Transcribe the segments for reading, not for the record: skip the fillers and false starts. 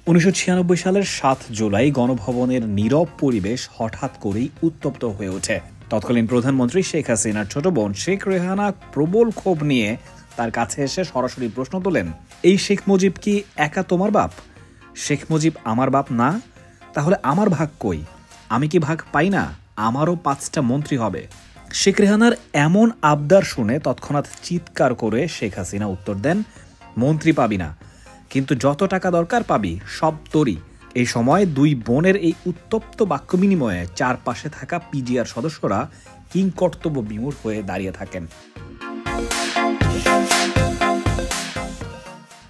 1996 সালের 7 জুলাই গণভবনের নীরব পরিবেশ হঠাৎ করেই উত্তপ্ত হয়ে ওঠে। তৎকালীন প্রধানমন্ত্রী শেখ হাসিনার ছোট বোন শেখ রেহানা প্রবল ক্ষোভ নিয়ে তার কাছে এসে সরাসরি প্রশ্ন তোলেন, এই শেখ মুজিব কি একা তোমার বাপ? শেখ মুজিব আমার বাপ না? তাহলে আমার ভাগ কই? আমি কি ভাগ পাই না? আমারও 5টা মন্ত্রী হবে। শেখ রেহানার এমন আবদার শুনে তৎক্ষণাৎ চিৎকার করে শেখ হাসিনা উত্তর দেন, মন্ত্রী পাবি না, কিন্তু যত টাকা দরকার পাবি, সব তোরই। এই সময় দুই বোনের এই উত্তপ্ত বাক্য বিনিময়ে চারপাশে থাকা পিজিআর সদস্যরা কিংকর্তব্য বিমূঢ় হয়ে দাঁড়িয়ে থাকেন।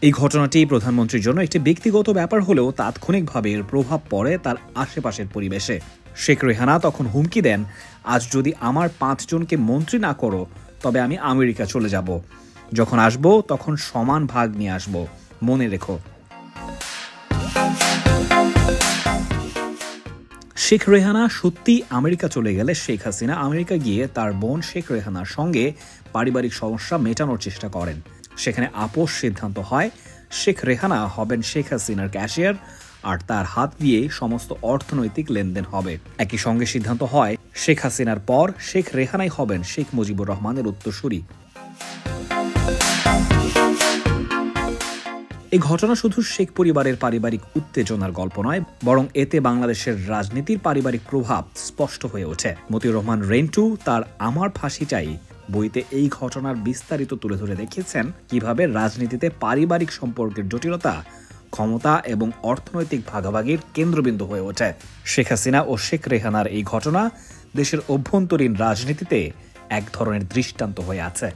এই ঘটনাটি প্রধানমন্ত্রীর জন্য একটি ব্যক্তিগত ব্যাপার হলেও তাৎক্ষণিকভাবে এর প্রভাব পড়ে তার আশেপাশের পরিবেশে। শেখ রেহানা তখন হুমকি দেন, আজ যদি আমার 5 জনকে মন্ত্রী না করো তবে আমি আমেরিকা চলে যাব। যখন আসবো তখন সমান ভাগ নিয়ে আসবো, মনে রেখো। শেখ রেহানা সত্যি আমেরিকা চলে গেলে শেখ হাসিনা আমেরিকা গিয়ে তার বোন শেখ রেহানার সঙ্গে পারিবারিক সমস্যা মেটানোর চেষ্টা করেন। সেখানে আপোষ সিদ্ধান্ত হয়, শেখ রেহানা হবেন শেখ হাসিনার ক্যাশিয়ার, আর তার হাত দিয়ে সমস্ত অর্থনৈতিক লেনদেন হবে। একই সঙ্গে সিদ্ধান্ত হয়, শেখ হাসিনার পর শেখ রেহানাই হবেন শেখ মুজিবুর রহমানের উত্তরসূরি। এই ঘটনা শুধু শেখ পরিবারের পারিবারিক উত্তেজনার গল্প নয়, বরং এতে বাংলাদেশের রাজনীতির পারিবারিক প্রভাব স্পষ্ট হয়ে ওঠে। মতিউর রহমান রেন্টু তার আমার ফাঁসি চাই বইতে এই ঘটনার বিস্তারিত তুলে ধরে দেখিয়েছেন কিভাবে রাজনীতিতে পারিবারিক সম্পর্কের জটিলতা ক্ষমতা এবং অর্থনৈতিক ভাগাভাগির কেন্দ্রবিন্দু হয়ে ওঠে। শেখ হাসিনা ও শেখ রেহানার এই ঘটনা দেশের অভ্যন্তরীণ রাজনীতিতে এক ধরনের দৃষ্টান্ত হয়ে আছে।